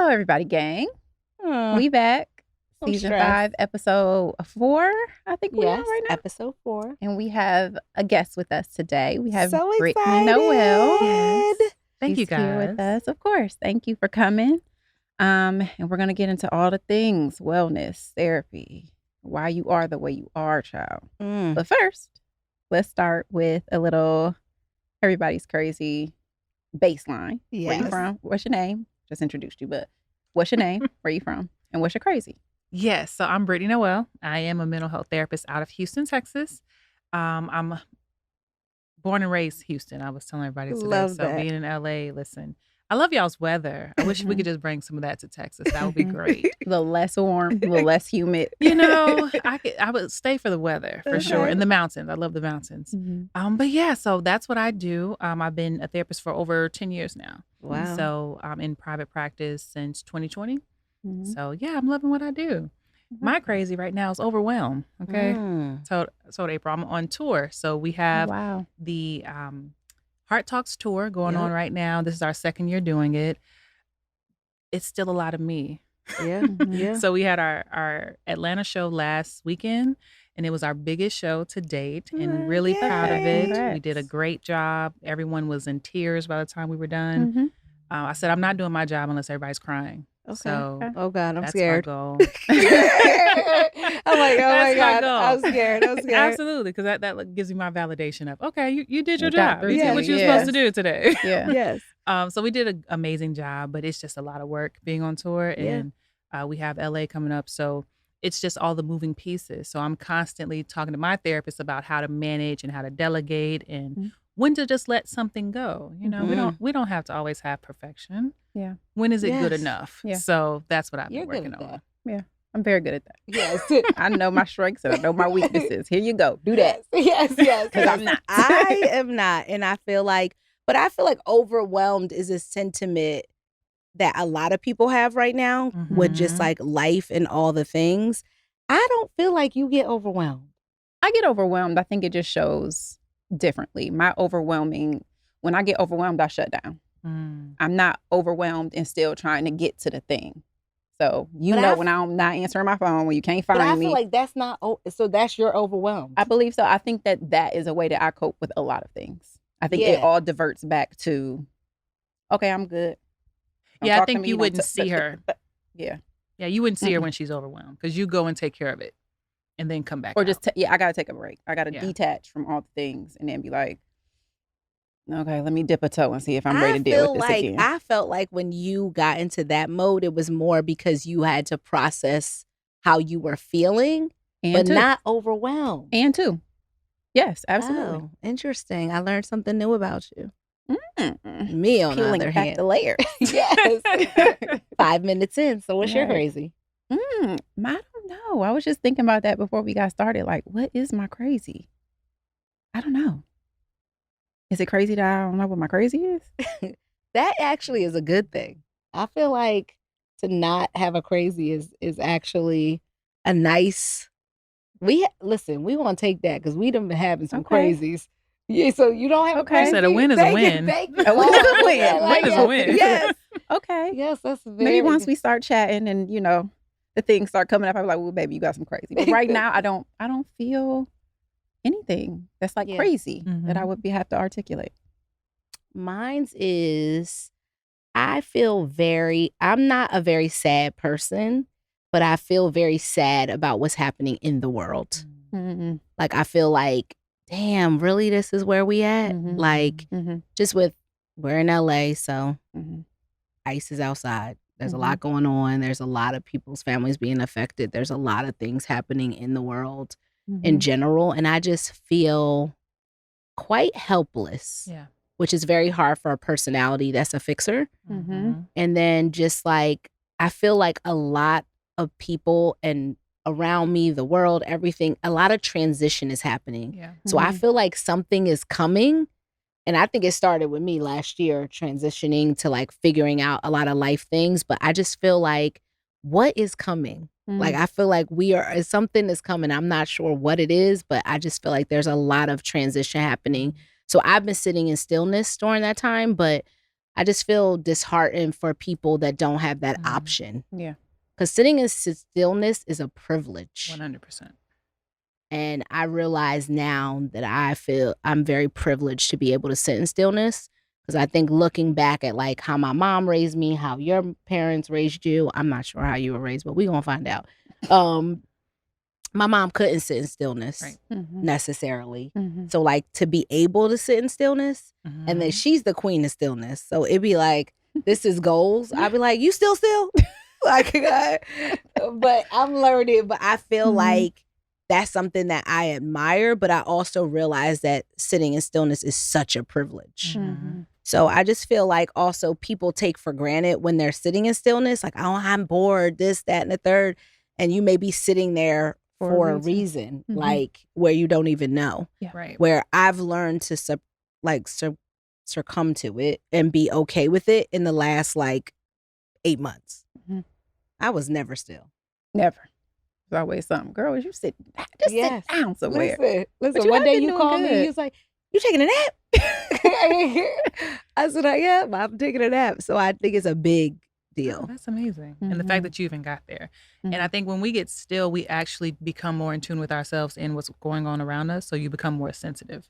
Hello, everybody, gang. We back. I'm Season stressed. 5, episode 4, I think we are Yes, right now. episode 4. And we have a guest with us today. We have So Brittainy excited. Noel. Yes. Thank you, She's here guys. with us, of course. Thank you for coming. And we're going to get into all the things, wellness, therapy, why you are the way you are, child. But first, let's start with a little everybody's crazy baseline. Where you Yes. from? What's your name? Just introduced you, but what's your name? Where you from? And what's your crazy? Yes. So I'm Brittainy Noel. I am a mental health therapist out of Houston, Texas. I'm born and raised Houston. I was telling everybody today. Love so that. being in LA, listen, I love y'all's weather. I wish we could just bring some of that to Texas. That would be great. A little less warm, a little less humid. You know, I would stay for the weather for sure. Okay. And the mountains. I love the mountains. But yeah, so that's what I do. I've been a therapist for over 10 years now. Wow. So I'm in private practice since 2020. Mhm. So yeah, I'm loving what I do. My crazy right now is overwhelmed. Okay. So April, I'm on tour. So we have Wow. the Heart Talks tour going Yep. on right now. This is our second year doing it. It's still a lot of me. Yeah. Mhm. Yeah. So we had our Atlanta show last weekend, and it was our biggest show to date, and really proud of it. Congrats. We did a great job. Everyone was in tears by the time we were done. Mhm. I said, I'm not doing my job unless everybody's crying. Okay. So Oh God, I'm that's scared. my goal. I'm like, oh my That's my God, I'm goal. scared. I'm scared. Absolutely, because that gives me my validation of, okay, you did your You got job. through You did it. what you were Yeah. supposed to do today. Yeah. Yes. So we did an amazing job, but it's just a lot of work being on tour, Yeah. and we have LA coming up, so it's just all the moving pieces. So I'm constantly talking to my therapist about how to manage and how to delegate and Mhm. when to just let something go. You know, we don't have to always have perfection. Yeah. When is it good Yes. enough? Yeah. So that's what I've You're been good working at on. that. I'm very good at that. Yes. I know my strengths and I know my weaknesses. Here you go. Do that. Yes. Yes. 'Cause I'm not. I am not, and I feel like overwhelmed is a sentiment that a lot of people have right now with just Mhm. like life and all the things. I don't feel like you get overwhelmed. I get overwhelmed. I think it just shows differently. When I get overwhelmed, I shut down. Mm. I'm not overwhelmed and still trying to get to the thing. So But I when I'm not answering my phone, when you can't But I find me. feel like that's not. So that's your overwhelmed. I believe so. I think that is a way that I cope with a lot of things. I think it Yeah. all diverts back to, okay, I'm good. Don't Yeah, I talk to think me, you don't wouldn't t- see her. Yeah. Yeah, you wouldn't see her Mm-mm. when she's overwhelmed because you go and take care of it and then come back Or out. just, I got to take a break. I got to Yeah. detach from all the things and then be like, okay, let me dip a toe and see if I'm I ready to deal feel with this like again. I felt like when you got into that mode, it was more because you had to process how you were feeling, but two. not overwhelmed. And two. Yes, absolutely. Oh, interesting. I learned something new about you. Mm-mm. Me, on the Peeling other back hand, the layers. yes. 5 minutes in. So what's your Right. crazy? I don't know. I was just thinking about that before we got started. Like, what is my crazy? I don't know. Is it crazy that I don't know what my crazy is? That actually is a good thing. I feel like to not have a crazy is actually a nice. Listen. We want to take that because we done been having some Okay. crazies. Yeah, so you don't have a Okay. crazy. You said a win is a Thank you, win. thank you. A win is a Oh, win. yeah, Win like is a that. win. Yes, Okay. yes, that's very Maybe once good. we start chatting and the things start coming up, I'm like, well, baby, you got some crazy. But right now, I don't feel anything that's like Yeah. crazy that I Mhm. would have to articulate. Mine's is I'm not a very sad person, but I feel very sad about what's happening in the world. Mm-hmm. Like, I feel like, damn, really, this is where we at? Mhm. Like, Mm-hmm. just we're in LA, so Mm-hmm. ice is outside. There's a Mhm. lot going on. There's a lot of people's families being affected. There's a lot of things happening in the world in general. And I just feel quite helpless, Yeah. which is very hard for a personality that's a fixer. Mhm. And then just like, I feel like a lot of people and around me, the world, everything, a lot of transition is happening. Yeah. So I Mhm. feel like something is coming. And I think it started with me last year, transitioning to like figuring out a lot of life things. But I just feel like, what is coming? Like, I feel like something is coming. I'm not sure what it is, but I just feel like there's a lot of transition happening. So I've been sitting in stillness during that time, but I just feel disheartened for people that don't have that option. Yeah. Because sitting in stillness is a privilege. 100%. And I realize now that I feel I'm very privileged to be able to sit in stillness. Because I think looking back at like how my mom raised me, how your parents raised you, I'm not sure how you were raised, but we're going to find out. My mom couldn't sit in stillness necessarily. So like to be able to sit in stillness, and then she's the queen of stillness. So it'd be like, this is goals. I'd be like, you still? Like, but I'm learning, but I feel like that's something that I admire, but I also realize that sitting in stillness is such a privilege. So I just feel like also people take for granted when they're sitting in stillness, like, oh, I'm bored, this, that, and the third. And you may be sitting there for a reason, like where you don't even know. Yeah. Right. Where I've learned to succumb to it and be okay with it in the last like 8 months. I was never still. Never. There's always something. Girl, you sit down somewhere. Listen, one day you called me, you was like, you taking a nap? I said, I am. I'm taking a nap. So I think it's a big deal. Oh, that's amazing. And the fact that you even got there. And I think when we get still, we actually become more in tune with ourselves and what's going on around us. So you become more sensitive.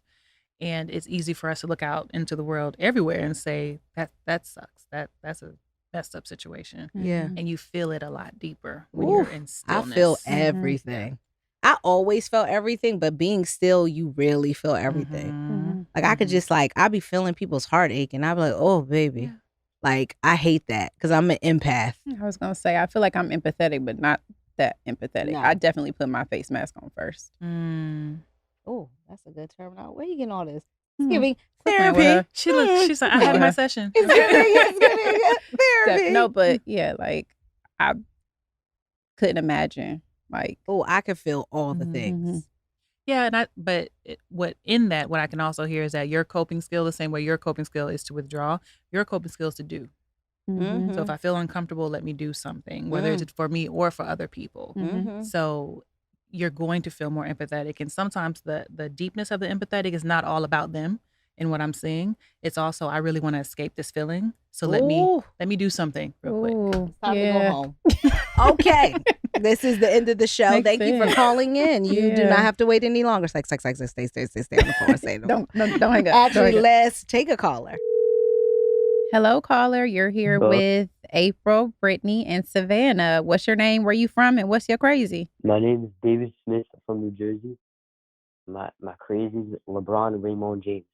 And it's easy for us to look out into the world everywhere and say, that sucks. That's a messed up situation. Yeah. And you feel it a lot deeper when you're in stillness. I feel everything. I always felt everything, but being still, you really feel everything. Like I could just like, I be feeling people's heartache and I'd be like, oh, baby. Yeah. Like, I hate that because I'm an empath. I was going to say, I feel like I'm empathetic, but not that empathetic. No. I definitely put my face mask on first. Oh, that's a good term. Now, where you getting all this? It's giving therapy. She's like, I had my session. It's good. Therapy. No, but yeah, like, I couldn't imagine. Like, oh, I could feel all the things. Yeah, what I can also hear is that your coping skill, the same way your coping skill is to withdraw, your coping skill is to do. So if I feel uncomfortable, let me do something, whether it's for me or for other people. So you're going to feel more empathetic. And sometimes the deepness of the empathetic is not all about them and what I'm seeing. It's also, I really want to escape this feeling. So let me do something real quick. It's time to go home. Okay. This is the end of the show. Makes Thank you for sense. calling in. You do not have to wait any longer. It's like, stay on the phone. Say no. Don't hang up. Actually, let's take a caller. Hello, caller. You're here with April, Brittainy, and Savannah. What's your name? Where you from? And what's your crazy? My name is David Smith from New Jersey. My crazy is LeBron and Raymond James.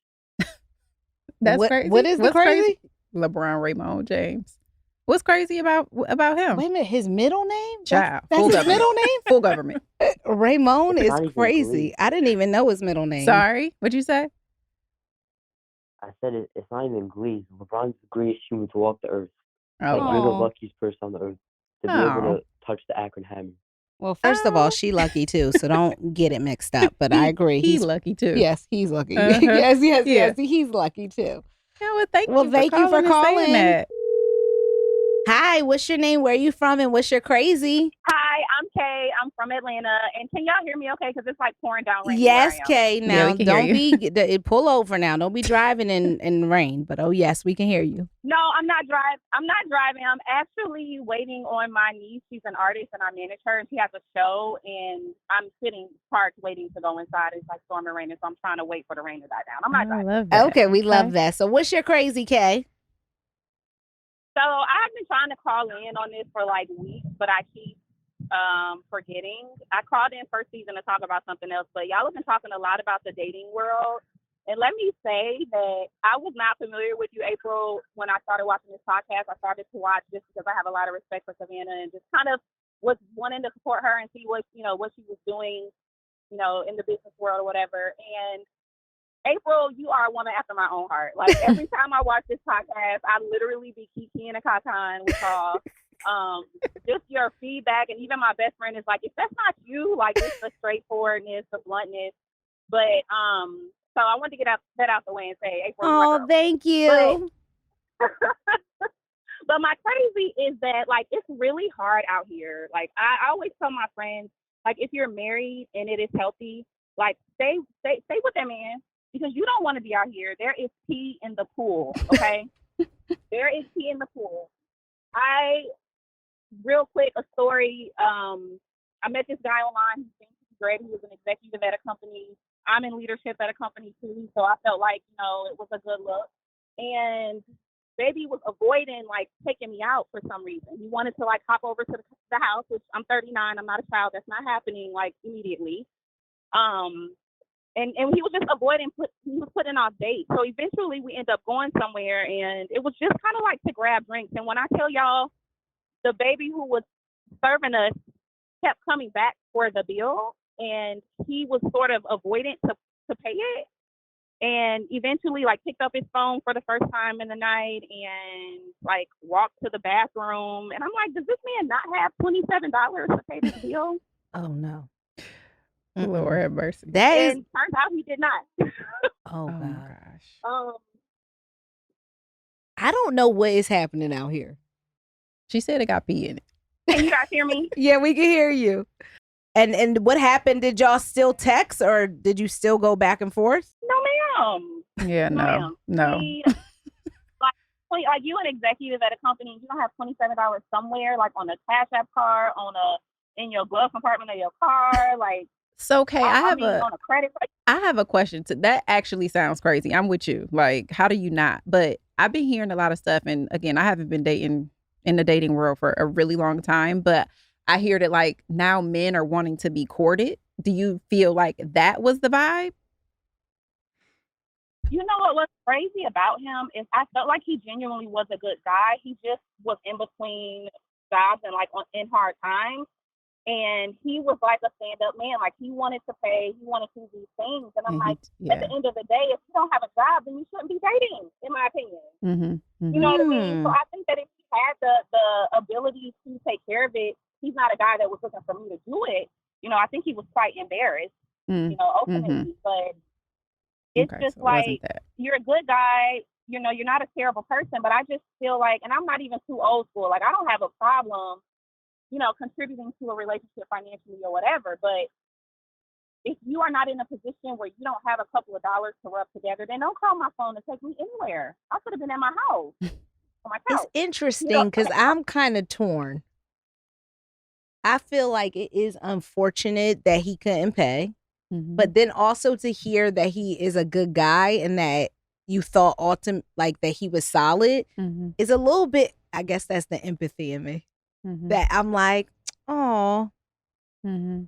That's crazy. What is the crazy? LeBron Raymond James. What's crazy about him? Wait a minute, his middle name? Child. That's his middle name? Full government. Raymond is not even crazy. believe. I didn't even know his middle name. Sorry. What'd you say? I said it's not even Glee. LeBron's the greatest human to walk the earth. Oh, Like, you're the luckiest person on the earth to be able to touch the Akron Hammer. Well, first of all, she lucky too, so don't get it mixed up. But I agree. He's lucky too. Yes, he's lucky. Uh-huh. Yes, he's lucky too. Yeah, well, thank you for and saying calling. that. Hi, what's your name? Where are you from? And what's your crazy? Hi, I'm Kay. I'm from Atlanta. And can y'all hear me okay? Because it's like pouring down rain. Yes, Kay. Now, we can hear don't pull over now. Don't be driving in rain. But, oh, yes, we can hear you. No, I'm not driving. I'm actually waiting on my niece. She's an artist, and I manage her, and she has a show. And I'm sitting parked waiting to go inside. It's like storming raining, so I'm trying to wait for the rain to die down. I'm not driving. I love that. Okay, we love that. So, what's your crazy, Kay? So I've been trying to call in on this for like weeks, but I keep forgetting. I called in first season to talk about something else, but y'all have been talking a lot about the dating world. And let me say that I was not familiar with you, April, when I started watching this podcast. I started to watch just because I have a lot of respect for Savannah and just kind of was wanting to support her and see what she was doing, in the business world or whatever. And April, you are a woman after my own heart. Like, every time I watch this podcast, I literally be kikiing and kakaan with y'all. Just your feedback, and even my best friend is like, if that's not you, like, it's the straightforwardness, the bluntness. But so I wanted to get that out the way and say, April, oh, thank you. But my crazy is that, like, it's really hard out here. Like, I always tell my friends, like, if you're married and it is healthy, like, stay with that man. Because you don't want to be out here. There is pee in the pool, okay? There is pee in the pool. Real quick, a story. I met this guy online. He seemed great. He was an executive at a company. I'm in leadership at a company too, so I felt like it was a good look. And baby was avoiding like taking me out for some reason. He wanted to like hop over to the house, which I'm 39. I'm not a child. That's not happening like immediately. And he was just avoiding. He was putting off dates. So eventually we end up going somewhere, and it was just kind of like to grab drinks. And when I tell y'all, the baby who was serving us kept coming back for the bill, and he was sort of avoidant to pay it. And eventually, like, picked up his phone for the first time in the night and like walked to the bathroom. And I'm like, does this man not have $27 to pay this bill? Oh no. Lord have mercy. That is. And turns out he did not. Oh my God. gosh. I don't know what is happening out here. She said it got pee in it. Can you guys hear me? Yeah, we can hear you. And what happened? Did y'all still text, or did you still go back and forth? No, ma'am. Yeah, no. Like you an executive at a company, you don't have $27 somewhere, like on a Cash App card, in your glove compartment of your car, like. So, okay, I have on a credit card. I have a question. That actually sounds crazy. I'm with you. Like, how do you not? But I've been hearing a lot of stuff, and again, I haven't been dating in the dating world for a really long time, but I hear that like now men are wanting to be courted. Do you feel like that was the vibe? You know what was crazy about him is I felt like he genuinely was a good guy. He just was in between jobs and like in hard times. And he was like a stand-up man. Like, he wanted to pay, he wanted to do these things. And I'm like, at the end of the day, if you don't have a job, then you shouldn't be dating, in my opinion. You know what I mean? So I think that if he had the ability to take care of it, he's not a guy that was looking for me to do it. I think he was quite embarrassed, ultimately. But it's just like, you're a good guy. You're not a terrible person. But I just feel like, and I'm not even too old school. Like, I don't have a problem contributing to a relationship financially or whatever. But if you are not in a position where you don't have a couple of dollars to rub together, then don't call my phone and take me anywhere. I could have been at my house. On my couch. It's interesting because I'm kind of torn. I feel like it is unfortunate that he couldn't pay, but then also to hear that he is a good guy and that you thought like that he was solid is a little bit, I guess that's the empathy in me. That I'm like, oh. Yeah,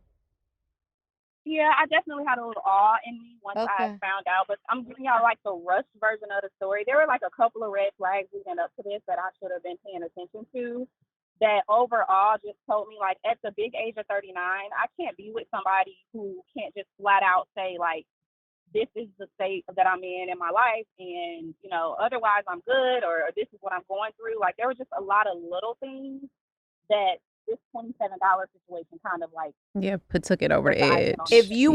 I definitely had a little awe in me once I found out, but I'm giving y'all like the rushed version of the story. There were like a couple of red flags leading up to this that I should have been paying attention to, that overall just told me, like, at the big age of 39, I can't be with somebody who can't just flat out say, like, this is the state that I'm in my life, and, otherwise I'm good, or this is what I'm going through. Like, there were just a lot of little things that this $27 situation kind of like took it over the edge. If he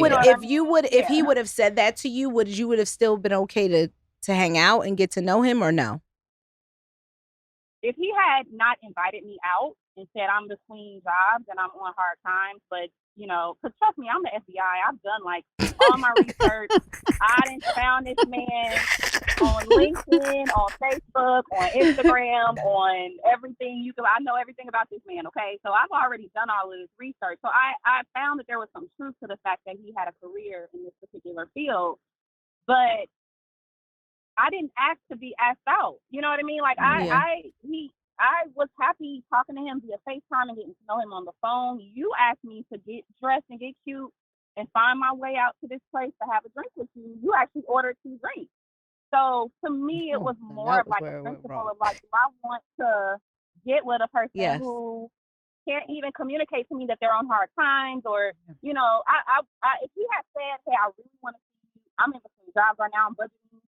would have said that to you, would have still been okay to hang out and get to know him, or no? If he had not invited me out and said I'm between jobs and I'm on hard times, but because trust me, I'm the FBI. I've done like all my research. I done found this man on LinkedIn, on Facebook, on Instagram, on everything I know everything about this man, okay? So I've already done all of this research. So I found that there was some truth to the fact that he had a career in this particular field, but I didn't ask to be asked out. You know what I mean? Like, I was happy talking to him via FaceTime and getting to know him on the phone. You asked me to get dressed and get cute and find my way out to this place to have a drink with you. You actually ordered 2 drinks. So to me, it was more of like a principle of like, do I want to get with a person who can't even communicate to me that they're on hard times, or, if he had said, hey, I really want to see you, I'm in between jobs right now, I'm budgeting,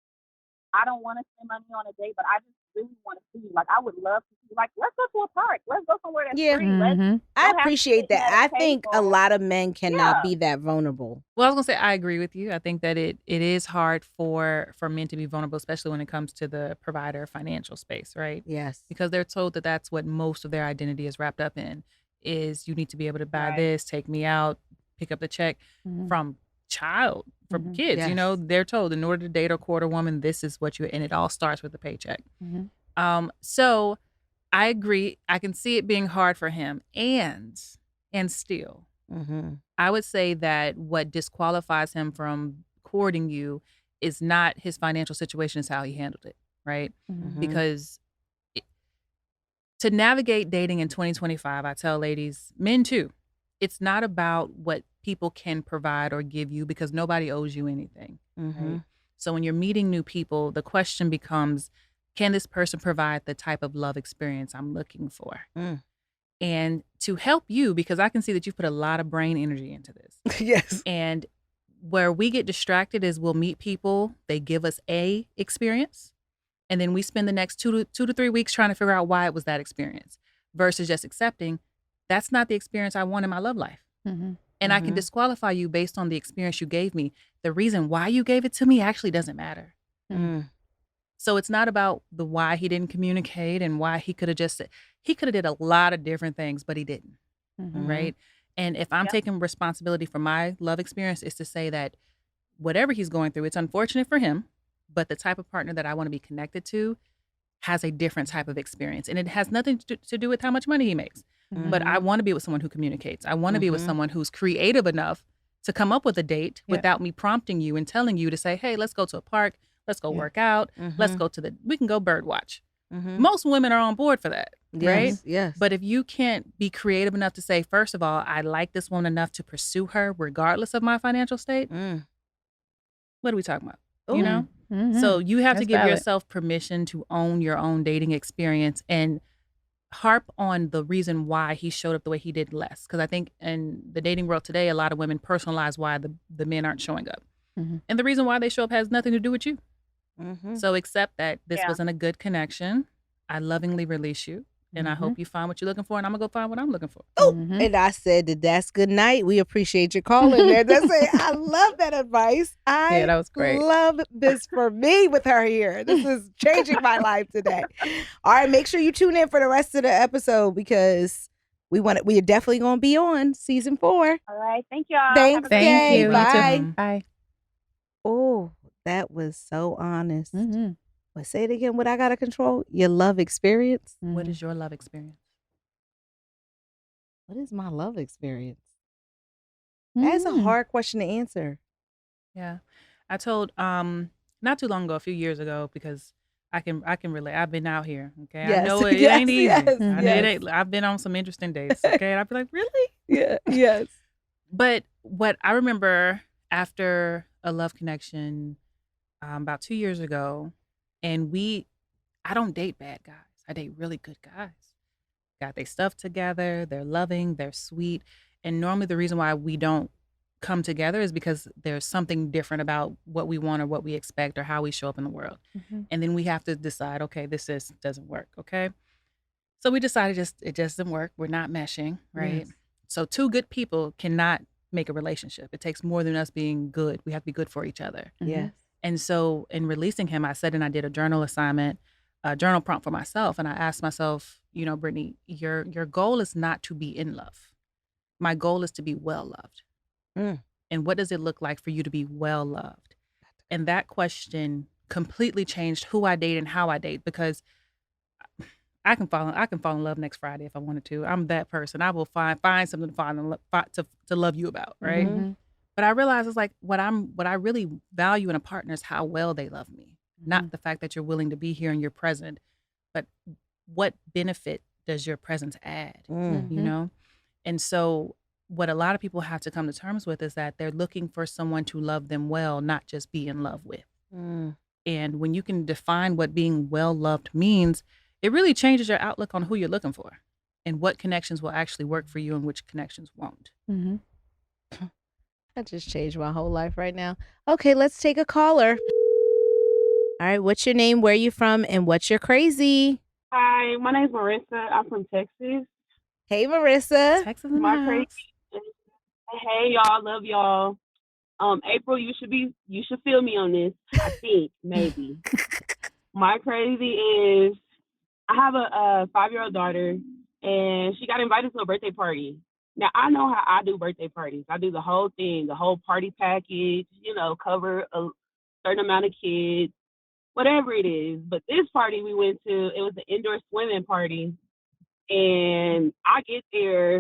I don't want to spend money on a date, but I just really want to see you. Like, I would love to see you. Like, let's go to a park. Let's go somewhere that's free. I appreciate that. I think a lot of men cannot be that vulnerable. Well, I was going to say, I agree with you. I think that it is hard for men to be vulnerable, especially when it comes to the provider financial space, right? Yes. Because they're told that that's what most of their identity is wrapped up in, is you need to be able to buy this, take me out, pick up the check from for kids. You know, they're told in order to date or court a woman, this is what and it all starts with a paycheck. So I agree. I can see it being hard for him, and still, I would say that what disqualifies him from courting you is not his financial situation, is how he handled it, right? Because to navigate dating in 2025, I tell ladies, men too, it's not about what people can provide or give you, because nobody owes you anything. Right? So when you're meeting new people, the question becomes, can this person provide the type of love experience I'm looking for? And to help you, because I can see that you've put a lot of brain energy into this. Yes. And where we get distracted is we'll meet people, they give us a experience, and then we spend the next 2 to 3 weeks trying to figure out why it was that experience, versus just accepting that's not the experience I want in my love life. And I can disqualify you based on the experience you gave me. The reason why you gave it to me actually doesn't matter. So it's not about the why he didn't communicate and why he could have just said, he could have did a lot of different things, but he didn't. Right. And if I'm taking responsibility for my love experience, is to say that whatever he's going through, it's unfortunate for him, but the type of partner that I want to be connected to has a different type of experience. And it has nothing to do with how much money he makes. But I want to be with someone who communicates. I want to be with someone who's creative enough to come up with a date without me prompting you and telling you to say, hey, let's go to a park. Let's go work out. Let's go we can go bird watch. Most women are on board for that, right? Yes. But if you can't be creative enough to say, first of all, I like this woman enough to pursue her regardless of my financial state, what are we talking about? Ooh. You know? So you have to That's give valid. yourself permission to own your own dating experience and harp on the reason why he showed up the way he did less. Because I think in the dating world today, a lot of women personalize why the men aren't showing up. And the reason why they show up has nothing to do with you. So accept that this wasn't a good connection. I lovingly release you. And I hope you find what you're looking for, and I'm going to go find what I'm looking for. And I said that's good night. We appreciate your calling there. That's it. I love that advice. Yeah, that was great. Love this for me with her here. This is changing my life today. All right, make sure you tune in for the rest of the episode, because we are definitely going to be on season 4. All right. Thank y'all. Thanks, Thank Kay. you. Bye. Bye. Oh, that was so honest. But say it again. What I got to control? Your love experience. What is your love experience? What is my love experience? That's a hard question to answer. Yeah. I told not too long ago, a few years ago, because I can relate. I've been out here, okay? Yes, I know it yes, ain't easy. yes, I know yes. it ain't, I've been on some interesting dates, okay? And I'd be like, really? Yeah, yes. But what I remember after a love connection about 2 years ago, and I don't date bad guys. I date really good guys. Got their stuff together. They're loving. They're sweet. And normally the reason why we don't come together is because there's something different about what we want or what we expect or how we show up in the world. And then we have to decide, okay, this doesn't work, okay? So we decided it just doesn't work. We're not meshing, right? Yes. So 2 good people cannot make a relationship. It takes more than us being good. We have to be good for each other. Yes. And so in releasing him, I said, and I did a journal assignment, a journal prompt for myself. And I asked myself, you know, Brittainy, your goal is not to be in love. My goal is to be well loved. And what does it look like for you to be well loved? And that question completely changed who I date and how I date, because I can fall in love next Friday if I wanted to. I'm that person. I will find something to love you about, right? But I realize it's like what I really value in a partner is how well they love me. Not the fact that you're willing to be here and you're present, but what benefit does your presence add, you know? And so what a lot of people have to come to terms with is that they're looking for someone to love them well, not just be in love with. And when you can define what being well loved means, it really changes your outlook on who you're looking for and what connections will actually work for you and which connections won't. I just changed my whole life right now. Okay, let's take a caller. All right, what's your name, where you from, and what's your crazy? Hi, my name's Marissa. I'm from Texas. Hey, Marissa. Texas in the My house. crazy. Hey, y'all. Love y'all. April, you should feel me on this. I think maybe. My crazy is I have a 5-year-old daughter, and she got invited to a birthday party. Now, I know how I do birthday parties. I do the whole thing, the whole party package, cover a certain amount of kids, whatever it is. But this party we went to, it was an indoor swimming party. And I get there,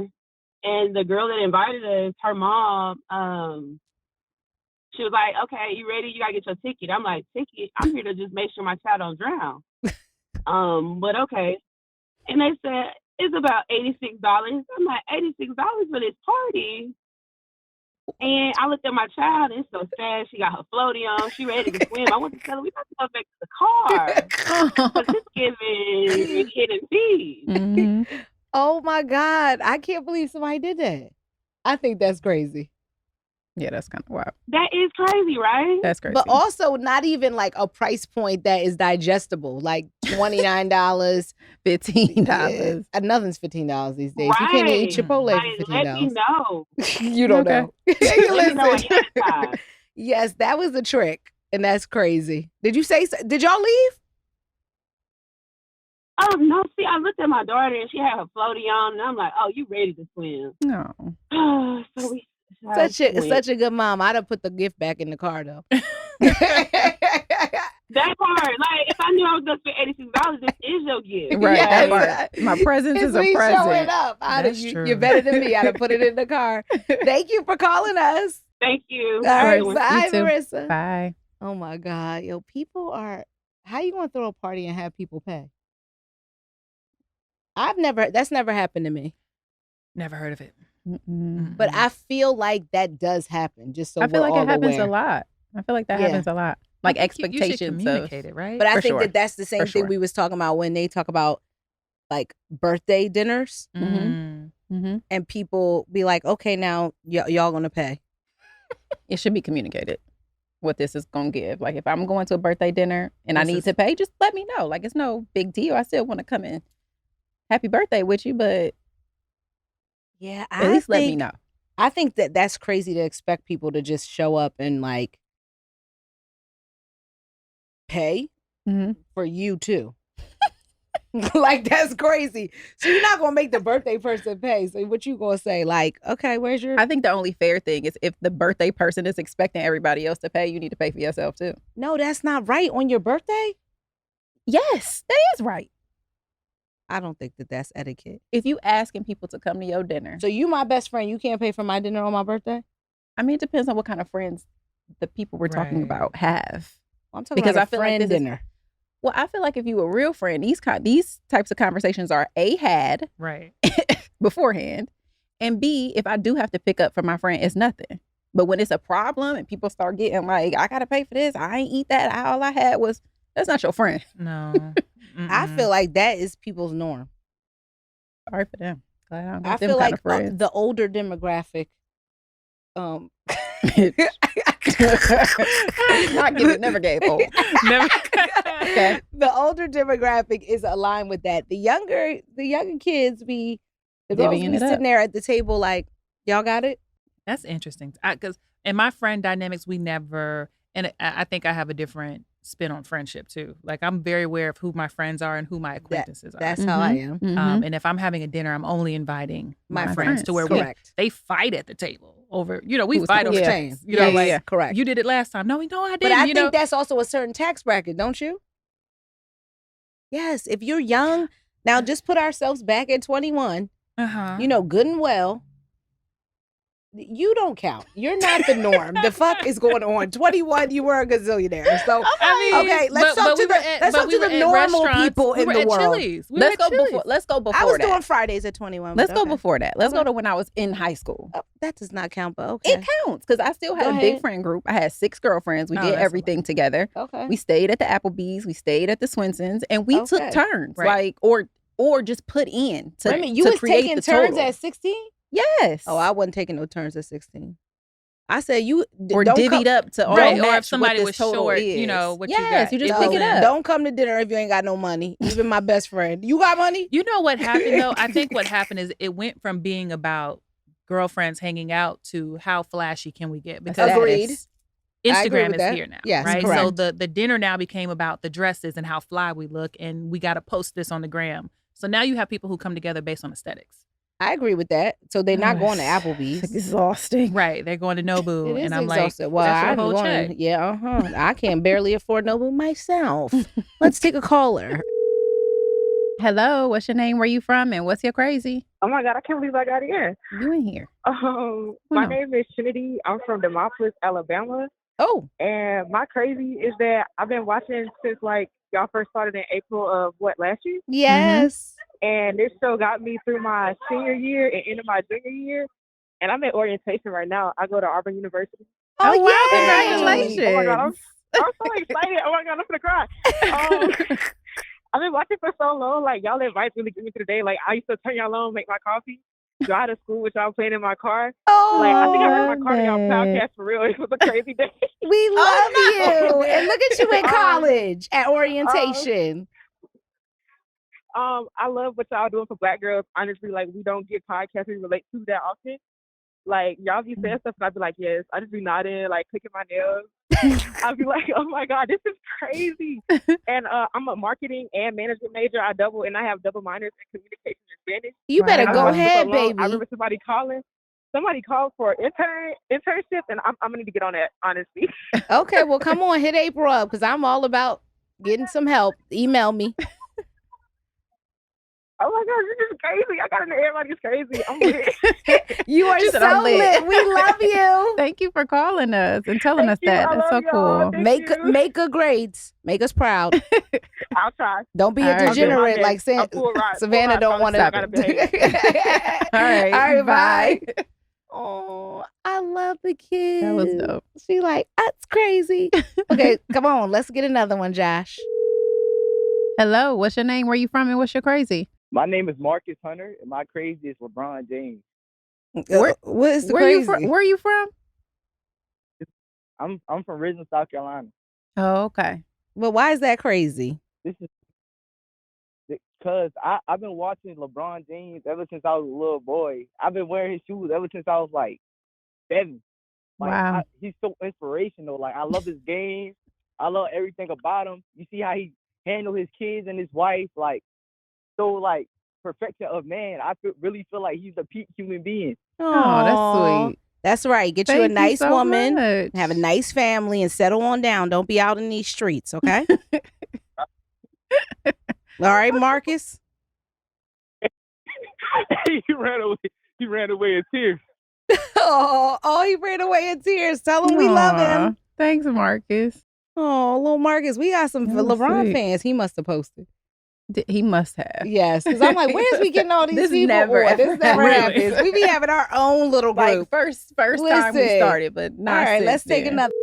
and the girl that invited us, her mom, she was like, okay, you ready? You got to get your ticket. I'm like, ticket? I'm here to just make sure my child don't drown. But okay. And they said, it's about $86. I'm like, $86 for this party? And I looked at my child, and it's so sad. She got her floaty on. She ready to swim. I want to tell her, we got to go back to the car. Because it's giving hidden fees. Mhm. Oh, my God. I can't believe somebody did that. I think that's crazy. Yeah, that's kind of wild. That is crazy, right? That's crazy. But also not even like a price point that is digestible, like $29, $15. Nothing's $15 these days. You can't even eat Chipotle for $15. Let me know. You don't know. Let me know Listen. ahead of time. Yes, that was a trick, and that's crazy. Did y'all leave? No, see, I looked at my daughter, and she had her floaty on, and I'm like, oh, you ready to swim. No. So we Such a good mom. I'd have put the gift back in the car though. That part, like, if I knew I was going to spend $86, this is your gift. Right, that Yes. part. My presence is a We showing present. up. That's true. You're better than me. I'd have put it in the car. Thank you for calling us. Thank you. All right, right, bye, you too. Marissa. Bye. Oh my God, yo, people are. How you gonna throw a party and have people pay? That's never happened to me. Never heard of it. Mm-mm. But I feel like that does happen. Just so I feel we're like all it happens aware. a lot. I feel like that Yeah. happens a lot. Like I think you should expectations communicate of. it, right? But I For think sure. that that's the same For thing sure. we was talking about when they talk about like birthday dinners Mm. Mm-hmm. and people be like, okay, now y'all gonna pay. It should be communicated what this is gonna give. Like if I'm going to a birthday dinner and I This need is- to pay, just let me know. Like it's no big deal. I still want to come in, happy birthday with you, but Yeah, at least let me know. I think that that's crazy to expect people to just show up and like pay Mm-hmm. for you too. Like that's crazy. So you're not gonna make the birthday person pay. So what you gonna say? Like, okay, where's your? I think the only fair thing is if the birthday person is expecting everybody else to pay, you need to pay for yourself too. No, that's not right on your birthday. Yes, that is right. I don't think that that's etiquette. If you asking people to come to your dinner, So you my best friend. You can't pay for my dinner on my birthday. I mean, it depends on what kind of friends the people we're talking Right. about have. Well, I'm talking Because about I a feel like friend this is- dinner. Well, I feel like if you a real friend, these types of conversations are A, had Right. beforehand, and B, if I do have to pick up for my friend, it's nothing. But when it's a problem and people start getting like, I gotta pay for this, I ain't eat that, all I had was, that's not your friend. No. I feel like that is people's norm. Sorry for them. Glad I don't I got them feel kind like of friends. the older demographic. Not giving, never gave old. Never. Okay. The older demographic is aligned with that. The younger kids the girls Divvying be it sitting up. there at the table like, y'all got it? That's interesting. Because in my friend dynamics, we never, and I think I have a different spin on friendship too. Like I'm very aware of who my friends are and who my acquaintances are. That's how I am. Mhm. And if I'm having a dinner, I'm only inviting my, My friends to where Correct. they fight at the table over, we Who's fight over coming? things. You know, like yeah. correct. you did it last time. No, I didn't. But I you think know? that's also a certain tax bracket, don't you? Yes. If you're young, now just put ourselves back at 21, Uh-huh. good and well. You don't count. You're not the norm. The fuck is going on? 21, you were a gazillionaire. So okay, let's talk to the normal people in the world. Chili's. Let's go before I was that. doing Fridays at 21. Let's but go okay. before that. Let's go Okay. to when I was in high school. Oh, that does not count, but okay. It counts because I still had Go a ahead. big friend group. I had 6 girlfriends. We Oh, did that's a everything together. Okay. We stayed at the Applebee's. We stayed at the Swensons, and we took Okay. turns, Right. like or just put in to, Wait a minute, you to was create taking the turns total. at 16? Yes. Oh, I wasn't taking no turns at 16. I said you or don't divvied come, up to all Right, or if match somebody what was this total short, is. what you yes, got. you just It pick it wasn't- up. Don't come to dinner if you ain't got no money. Even my best friend. You got money? You know what happened though? I think what happened is it went from being about girlfriends hanging out to how flashy can we get? Because Agreed. I agree Instagram with is that. here now, Yes, right? correct. So the dinner now became about the dresses and how fly we look, and we got to post this on the gram. So now you have people who come together based on aesthetics. I agree with that. So they're not going to It's Applebee's. exhausting. Right. They're going to Nobu. It is And I'm exhausting. like, Well, that's your I'm whole going. check. Yeah, I can't barely afford Nobu myself. Let's take a caller. Hello, what's your name? Where you from? And what's your crazy? Oh my God, I can't believe I got in. You in here? My name is Trinity. I'm from Demopolis, Alabama. Oh, And my crazy is that I've been watching since like y'all first started in April of last year? yes. And this show got me through my senior year and into my junior year. And I'm at orientation right now. I go to Auburn University. Oh, wow, yay! congratulations. Oh my God, I'm so excited. Oh my God, I'm gonna cry. I've been watching for so long. Like, y'all advice really give me to the day. Like, I used to turn y'all on, make my coffee, drive to school with y'all playing in my car. Oh, Like, I think I heard my car to y'all love podcast for real. It was a crazy day. we love you. And look at you in Um, college at orientation. I love what y'all doing for Black girls. Honestly, like, we don't get podcasts we relate to that often. Like, y'all be saying stuff, and I'd be like, yes. I just be nodding, like, clicking my nails. I'd be like, oh my God, this is crazy. And I'm a marketing and management major. I have double minors in communication and Spanish. You better And go I've been watching ahead, for so long. baby. I remember somebody called for internship, and I'm gonna need to get on that, honestly. Okay, well, come on, hit April up because I'm all about getting some help. Email me. Oh my God, this is crazy. I got into everybody's crazy. I'm lit. You are She said, so "I'm lit." lit. We love you. Thank you for calling us and telling us Thank you. that. I That's so love y'all. cool. Thank you. Make a grades. Make us proud. I'll try. Don't be All a right, good. degenerate like I'll pull a ride. Savannah don't want I to. gotta behave. All right, All right, bye. bye. Oh, I love the kids. That was dope. She like, that's crazy. Okay, come on. Let's get another one, Josh. Hello, what's your name? Where you from? And what's your crazy? My name is Marcus Hunter, and my crazy is LeBron James. What is the Where crazy? you from? Where you from? I'm from Ridgeland, South Carolina. Oh, okay. But why is that crazy? This is because I've been watching LeBron James ever since I was a little boy. I've been wearing his shoes ever since I was like 7. Like, Wow. he's so inspirational. Like, I love his game. I love everything about him. You see how he handle his kids and his wife, like, so, like, perfection of man. I really feel like he's a peak human being. Oh, that's sweet. That's right. Get you a Thank you nice so woman, much. have a nice family, and settle on down. Don't be out in these streets, okay? All right, Marcus. He ran away. He ran away in tears. Oh, he ran away in tears. Tell him we love him. Aw, thanks, Marcus. Oh, little Marcus, we got some That was LeBron sweet. fans. He must have posted. He must have. Yes, because I'm like, where's we getting all these This people? never on? This never Really? happens. We be having our own little Like group. first time we Listen. started, but not All right, since let's take then. another.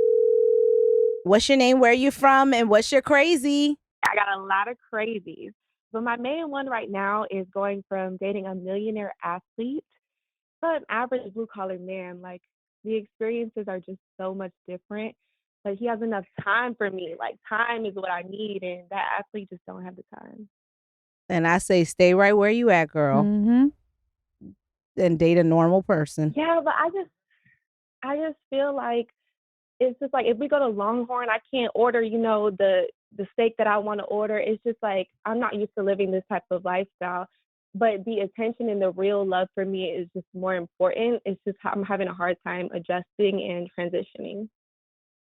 What's your name? Where you from? And what's your crazy? I got a lot of crazies. But my main one right now is going from dating a millionaire athlete to an average blue collar man. Like the experiences are just so much different. But he has enough time for me. Like time is what I need, and that athlete just don't have the time. And I say, stay right where you at, girl, Mm-hmm. and date a normal person. Yeah, but I just feel like it's just like if we go to Longhorn, I can't order, the steak that I want to order. It's just like I'm not used to living this type of lifestyle. But the attention and the real love for me is just more important. It's just I'm having a hard time adjusting and transitioning.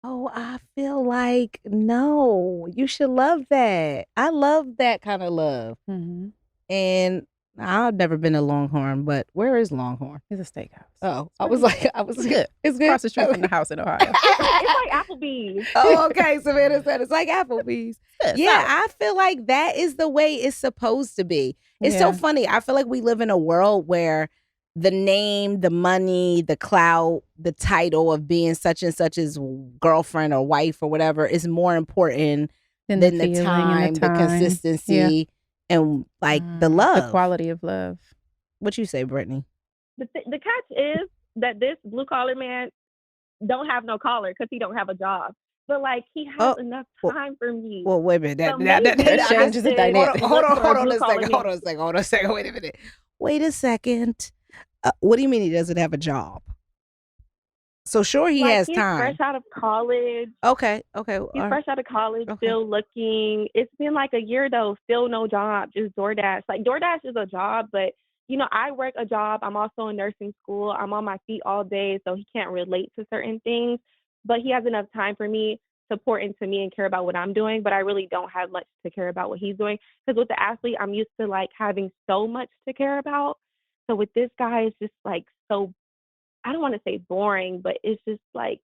Oh, I feel like, no, you should love that. I love that kind of love. Mm-hmm. And I've never been to Longhorn, but where is Longhorn? It's a steakhouse. Oh, I was like, It's good. It's good. Across the street from the house in Ohio. It's like Applebee's. Oh, okay. Savannah said it's like Applebee's. Yeah, I feel like that is the way it's supposed to be. It's so Yeah. funny. I feel like we live in a world where the name, the money, the clout, the title of being such and such's girlfriend or wife or whatever is more important than the feeling and time, the consistency, and like the love. the quality of love. What you say, Brittany? The catch is that this blue collar man don't have no collar because he don't have a job. But like he has enough time for me. Well, wait a minute. So maybe that changes the dynamic. Hold look for on blue a collar second. man. Hold on a second. Wait a minute. Wait a second. What do you mean he doesn't have a job? So sure he Like, has he's time. fresh out of college. Okay. He's fresh out of college, still looking. It's been like a year though, still no job, just DoorDash. Like DoorDash is a job, but I work a job. I'm also in nursing school. I'm on my feet all day, so he can't relate to certain things. But he has enough time for me to pour into me and care about what I'm doing. But I really don't have much to care about what he's doing. Because with the athlete, I'm used to like having so much to care about. So with this guy, it's just like so, I don't want to say boring, but it's just like,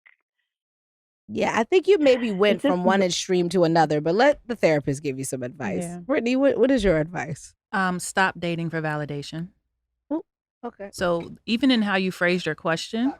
Yeah, I think you maybe went it's just, from one extreme to another, but let the therapist give you some advice. Yeah. Brittany, what is your advice? Stop dating for validation. Okay. So even in how you phrased your question,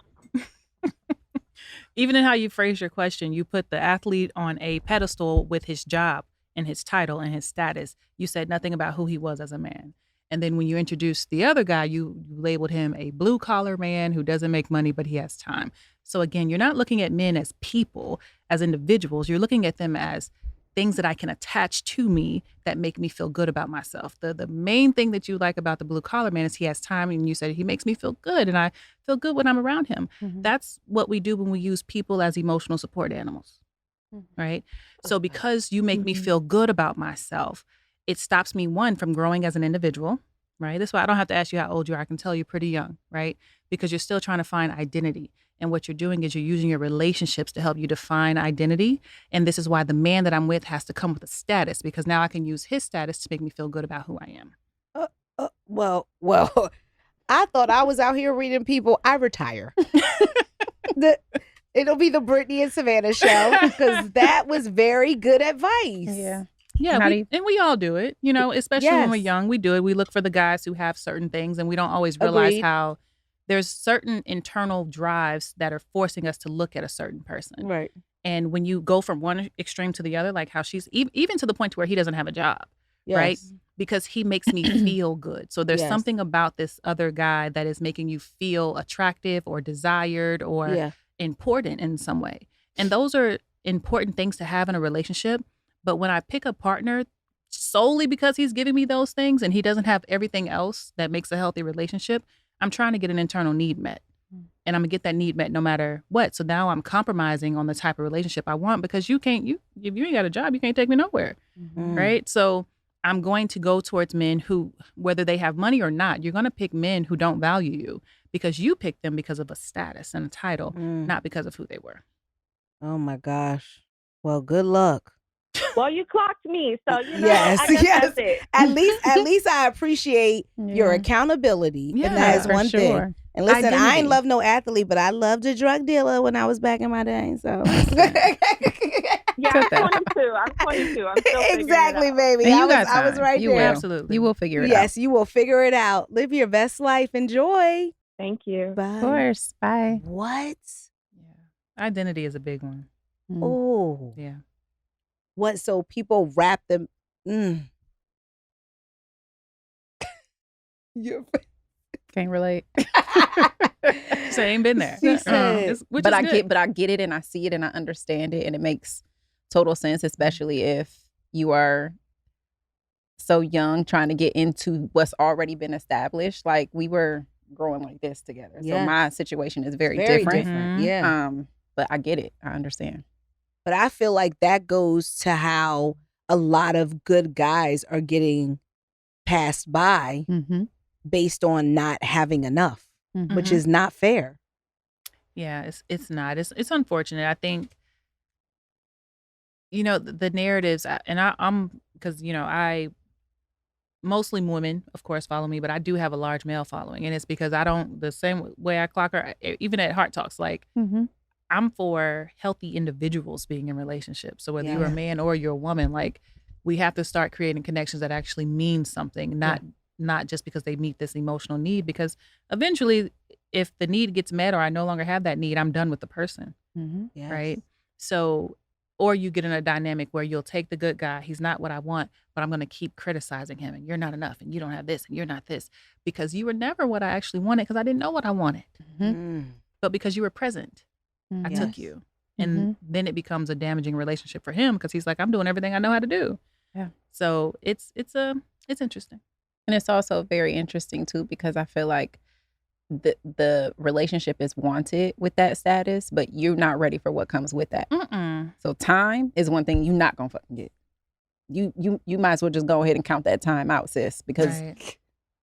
you put the athlete on a pedestal with his job and his title and his status. You said nothing about who he was as a man. And then when you introduced the other guy, you labeled him a blue collar man who doesn't make money, but he has time. So again, you're not looking at men as people, as individuals. You're looking at them as things that I can attach to me that make me feel good about myself. The main thing that you like about the blue collar man is he has time, and you said he makes me feel good, and I feel good when I'm around him. Mhm. That's what we do when we use people as emotional support animals, right? So because you make me feel good about myself, it stops me, one, from growing as an individual, right? That's why I don't have to ask you how old you are. I can tell you're pretty young, right? Because you're still trying to find identity. And what you're doing is you're using your relationships to help you define identity. And this is why the man that I'm with has to come with a status, because now I can use his status to make me feel good about who I am. Well, I thought I was out here reading people. I retire. It'll be the Brittainy and Savannah show, because that was very good advice. Yeah. Yeah, and we all do it, especially when we're Yes. young. We do it. We look for the guys who have certain things, and we don't always realize Agreed. how there's certain internal drives that are forcing us to look at a certain person. Right. And when you go from one extreme to the other, like how she's even to the point to where he doesn't have a job, right? Yes. Because he makes me feel good. So there's Yes. something about this other guy that is making you feel attractive or desired or Yeah. important in some way. And those are important things to have in a relationship. But when I pick a partner solely because he's giving me those things and he doesn't have everything else that makes a healthy relationship, I'm trying to get an internal need met. And I'm gonna get that need met no matter what. So now I'm compromising on the type of relationship I want, because if you ain't got a job, you can't take me nowhere, right? So I'm going to go towards men who, whether they have money or not, you're gonna pick men who don't value you, because you picked them because of a status and a title, not because of who they were. Oh my gosh. Well, good luck. well, you clocked me, so Yes, I guess yes. that's it. At least I appreciate your Yeah. accountability. Yeah, and that is for one thing. sure. And listen, I Identity. ain't love no athlete, but I loved a drug dealer when I was back in my day. So Yeah, I'm 22. I'm still figuring exactly, it out. baby. And I you was, got I was time. right You there. will. Absolutely. You will figure it out. Yes, you will figure it out. Live your best life. Enjoy. Thank you. Bye. Of course. Bye. What? Yeah. Identity is a big one. Oh. Yeah. What? So people wrap them. You're Can't relate. So I ain't been there. She said, Which but is I good. get it, and I see it, and I understand it, and it makes total sense, especially if you are so young trying to get into what's already been established. Like, we were growing like this together. So Yes. my situation is very, very different. Mhm. Yeah. But I get it. I understand. But I feel like that goes to how a lot of good guys are getting passed by Mm-hmm. based on not having enough, which Mhm. is not fair. Yeah, it's not. It's unfortunate. I think, the narratives, I'm because I mostly women, of course, follow me, but I do have a large male following, and it's because the same way I clock her, even at Heart Talks, like Mm-hmm. I'm for healthy individuals being in relationships. So whether you're a Yeah. man or you're a woman, like we have to start creating connections that actually mean something, not just because they meet this emotional need. Because eventually, if the need gets met or I no longer have that need, I'm done with the person, Mm-hmm. Yes. right? So, or you get in a dynamic where you'll take the good guy, he's not what I want, but I'm going to keep criticizing him, and you're not enough, and you don't have this, and you're not this, because you were never what I actually wanted, because I didn't know what I wanted, but because you were present, I Yes. took you. And then it becomes a damaging relationship for him, because he's like, I'm doing everything I know how to do. Yeah. So it's interesting. And it's also very interesting too, because I feel like the relationship is wanted with that status, but you're not ready for what comes with that. So time is one thing you're not gonna fucking get. You might as well just go ahead and count that time out, sis, because Right.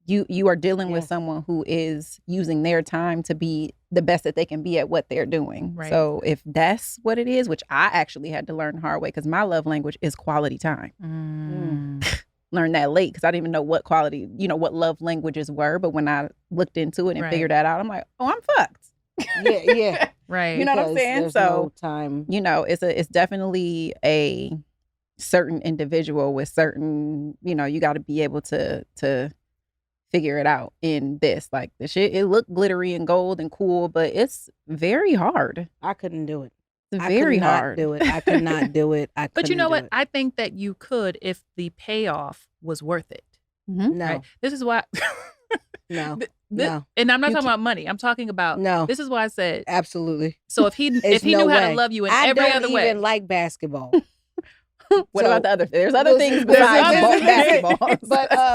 you are dealing with Yes. someone who is using their time to be the best that they can be at what they're doing. Right. So if that's what it is, which I actually had to learn the hard way because my love language is quality time. Learned that late because I didn't even know what quality, what love languages were. But when I looked into it and Right. figured that out, I'm like, oh, I'm fucked. Yeah. Right. You know what I'm Because saying? there's So, no time. it's definitely a certain individual with certain, you got to be able to figure it out in this. Like the shit, it looked glittery and gold and cool, but it's very hard. I couldn't do it. It's I very could not hard. do it. I could not do it. But you know what? It. I think that you could if the payoff was worth it. Mm-hmm. No. Right? This is why. No. Th- No. And I'm not You talking about money. I'm talking about. No. This is why I said. Absolutely. So if he It's knew no how to way. love you in I every don't other even way. like basketball. What So, about the other? There's other listen, things listen, besides listen, basketball.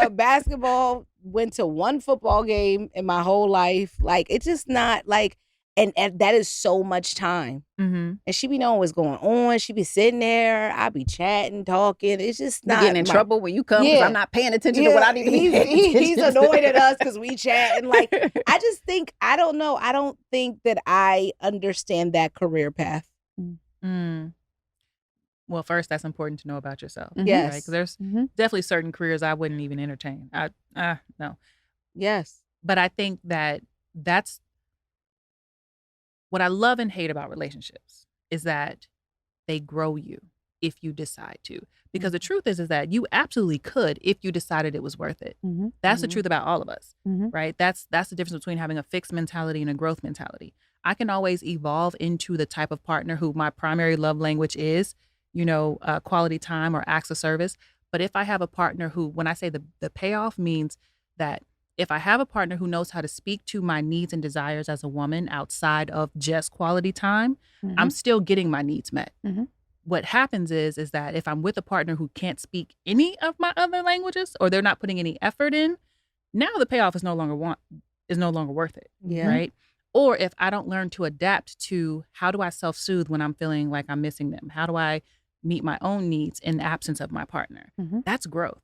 But basketball, went to one football game in my whole life. Like, it's just not like, and that is so much time. Mm-hmm. And she be knowing what's going on. She be sitting there. I be chatting, talking. It's just You not getting in trouble when you come because Yeah. I'm not paying attention to what I need to be paying He's attention annoyed to. at us because we chatting. Like, I just think, I don't know. I don't think that I understand that career path. Mm. Well, first, that's important to know about yourself. Mhm. Yes. Because there's definitely certain careers I wouldn't even entertain. No. Yes. But I think that's what I love and hate about relationships is that they grow you if you decide to. Because the truth is that you absolutely could if you decided it was worth it. Mhm. That's the truth about all of us, Mhm. right? That's the difference between having a fixed mentality and a growth mentality. I can always evolve into the type of partner who my primary love language is, quality time or acts of service. But if I have a partner who, when I say the payoff means that if I have a partner who knows how to speak to my needs and desires as a woman outside of just quality time, I'm still getting my needs met. Mhm. What happens is that if I'm with a partner who can't speak any of my other languages or they're not putting any effort in, now the payoff is no longer worth it. Yeah. Right? Or if I don't learn to adapt to how do I self-soothe when I'm feeling like I'm missing them? How do I meet my own needs in the absence of my partner? Mhm. That's growth.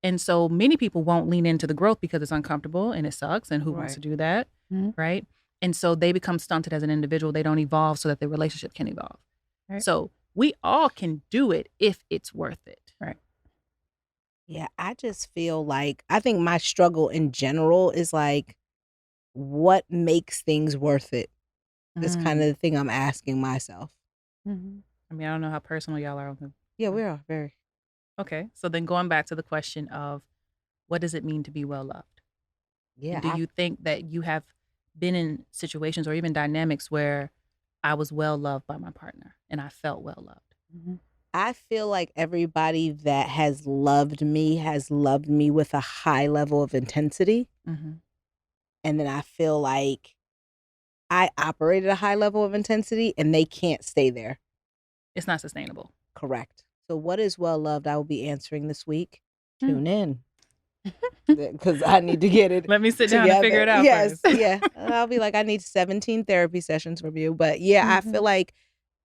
And so many people won't lean into the growth because it's uncomfortable and it sucks. And who wants to do that? Mhm. Right? And so they become stunted as an individual. They don't evolve so that the relationship can evolve. Right. So we all can do it if it's worth it. Right. Yeah, I just feel like, I think my struggle in general is like, what makes things worth it? Is kind of the thing I'm asking myself. Mhm. I mean, I don't know how personal y'all are. Yeah, we are very. Okay. So then going back to the question of what does it mean to be well loved? Yeah. Do you think that you have been in situations or even dynamics where I was well loved by my partner and I felt well loved? Mhm. I feel like everybody that has loved me with a high level of intensity. Mm-hmm. And then I feel like I operate at a high level of intensity and they can't stay there. It's not sustainable. Correct. So what is well loved? I will be answering this week. Hmm. Tune in. Because I need to get it. Let me sit down and figure it out Yes, first. yeah. And I'll be like, I need 17 therapy sessions from you. But yeah, I feel like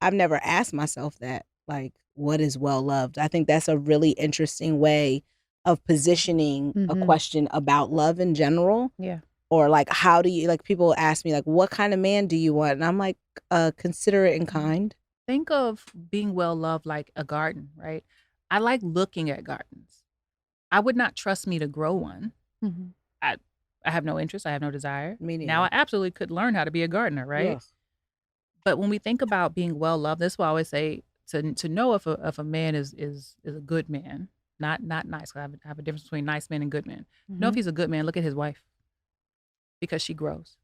I've never asked myself that. Like, what is well loved? I think that's a really interesting way of positioning a question about love in general. Yeah. Or like, how do you, like, people ask me, like, what kind of man do you want? And I'm like, considerate and kind. Think of being well loved like a garden, right? I like looking at gardens. I would not trust me to grow one. Mm-hmm. I have no interest. I have no desire. Me neither. Now I absolutely could learn how to be a gardener, right? Yes. But when we think about being well loved, that's why I always say to know if a man is a good man, not nice. I have a difference between nice men and good men. Know if he's a good man, look at his wife, because she grows,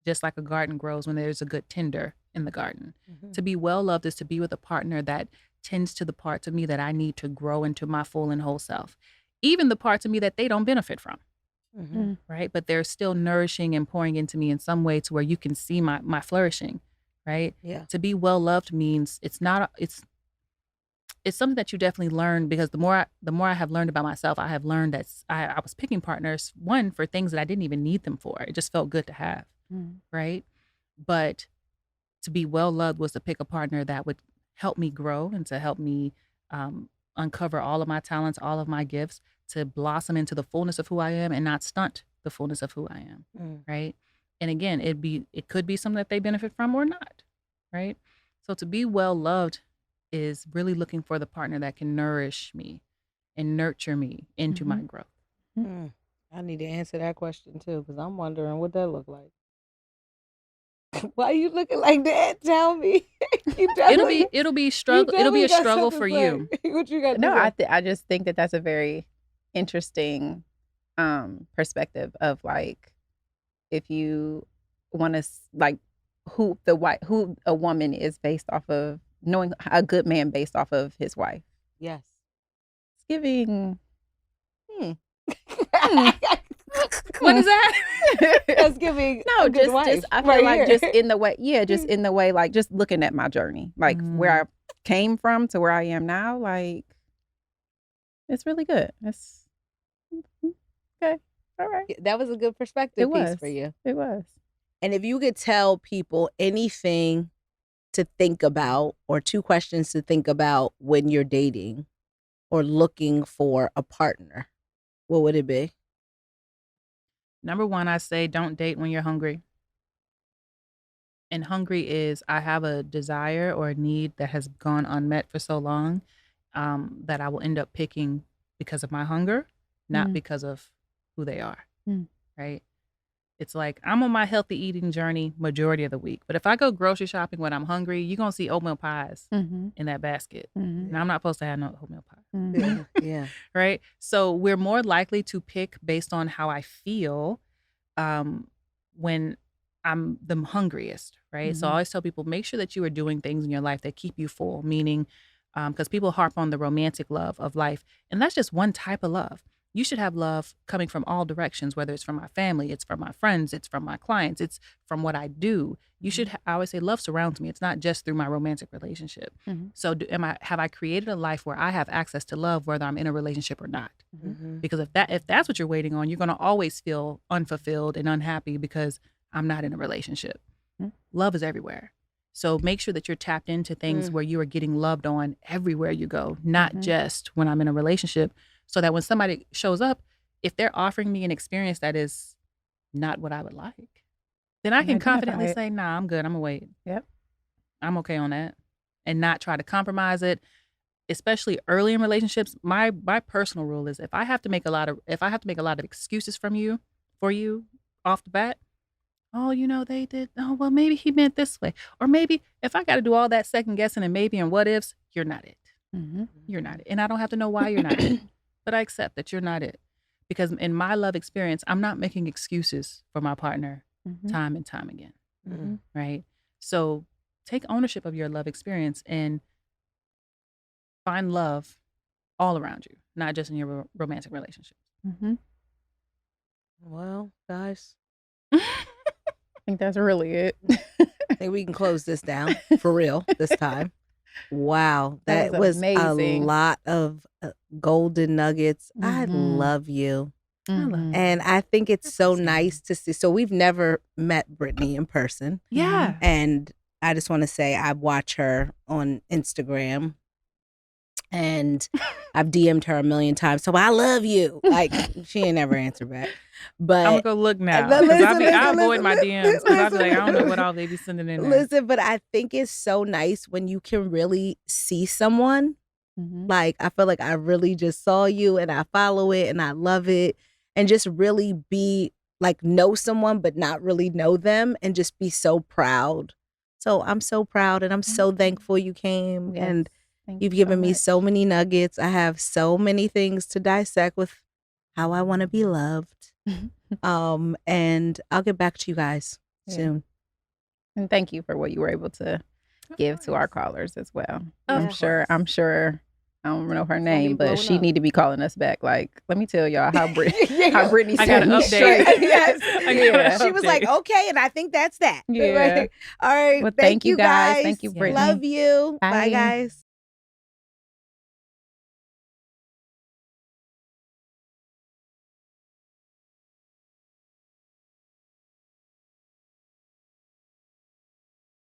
just like a garden grows when there's a good tender in the garden. To be well loved is to be with a partner that tends to the parts of me that I need to grow into my full and whole self, even the parts of me that they don't benefit from. Right? But they're still nourishing and pouring into me in some way to where you can see my flourishing, right? Yeah. To be well loved means it's something that you definitely learn, because the more I have learned about myself, I have learned that I was picking partners, one, for things that I didn't even need them for. It just felt good to have, right? But to be well loved was to pick a partner that would help me grow and to help me uncover all of my talents, all of my gifts, to blossom into the fullness of who I am and not stunt the fullness of who I am, right? And again, it could be something that they benefit from or not, right? So to be well loved is really looking for the partner that can nourish me and nurture me into my growth. I need to answer that question too, because I'm wondering what that look like. Why are you looking like that? Tell me. It'll be struggle. It'll be a struggle for you. What you got? No, I just think that that's a very interesting perspective of like, if you want to like who a woman is based off of, knowing a good man based off of his wife. Yes. It's giving. What is that? That's giving. No, just I feel like here. just in the way, just in the way, like just looking at my journey, like where I came from to where I am now, like it's really good. It's okay. All right. That was a good perspective piece for you. It was. And if you could tell people anything to think about, or 2 questions to think about when you're dating or looking for a partner, what would it be? Number 1, I say don't date when you're hungry. And hungry is, I have a desire or a need that has gone unmet for so long, that I will end up picking because of my hunger, not because of who they are, right? It's like, I'm on my healthy eating journey majority of the week. But if I go grocery shopping when I'm hungry, you're going to see oatmeal pies in that basket. And I'm not supposed to have no oatmeal pie. Yeah. Right? So we're more likely to pick based on how I feel when I'm the hungriest, right? So I always tell people, make sure that you are doing things in your life that keep you full, meaning, because people harp on the romantic love of life. And that's just one type of love. You should have love coming from all directions, whether it's from my family, it's from my friends, it's from my clients, it's from what I do. You should, I always say, love surrounds me. It's not just through my romantic relationship. So have I created a life where I have access to love, whether I'm in a relationship or not? Because if that's what you're waiting on, you're going to always feel unfulfilled and unhappy because I'm not in a relationship. Love is everywhere. So make sure that you're tapped into things where you are getting loved on everywhere you go, not just when I'm in a relationship. So that when somebody shows up, if they're offering me an experience that is not what I would like, then I can confidently say, nah, I'm good. I'm gonna wait. Yep. I'm okay on that. And not try to compromise it, especially early in relationships. My personal rule is, if I have to make a lot of excuses for you off the bat, oh, they did, oh, well, maybe he meant this way. Or maybe if I got to do all that second guessing and maybe and what ifs, you're not it. You're not it. And I don't have to know why you're not it. But I accept that you're not it. Because in my love experience, I'm not making excuses for my partner time and time again. Right? So take ownership of your love experience and find love all around you, not just in your romantic relationships. Well, guys, I think that's really it. I think we can close this down for real this time. Wow, that was amazing. A lot of golden nuggets. I love you. And I think it's so nice to see. So we've never met Brittainy in person. Yeah. And I just want to say, I watch her on Instagram and I've DM'd her a million times. So I love you. Like, she ain't never answered back. But I'm gonna go look now. I avoid my DMs because I'll be like, I don't know what all they be sending in there. Listen, but I think it's so nice when you can really see someone. Like, I feel like I really just saw you and I follow it and I love it. And just really be like, know someone but not really know them, and just be so proud. So I'm so proud and I'm so thankful you came. Yes. And Thank you've you given so me much. so many nuggets. I have so many things to dissect with how I want to be loved. And I'll get back to you guys soon. And thank you for what you were able to give to our callers as well. I'm sure I don't know her name, but she need to be calling us back. Like, let me tell y'all how Brittainy I got an update. Yes. She was like, okay, and I think that's that. Yeah. All right. Well, thank you guys. Thank you, Brittainy. Love you. Bye guys.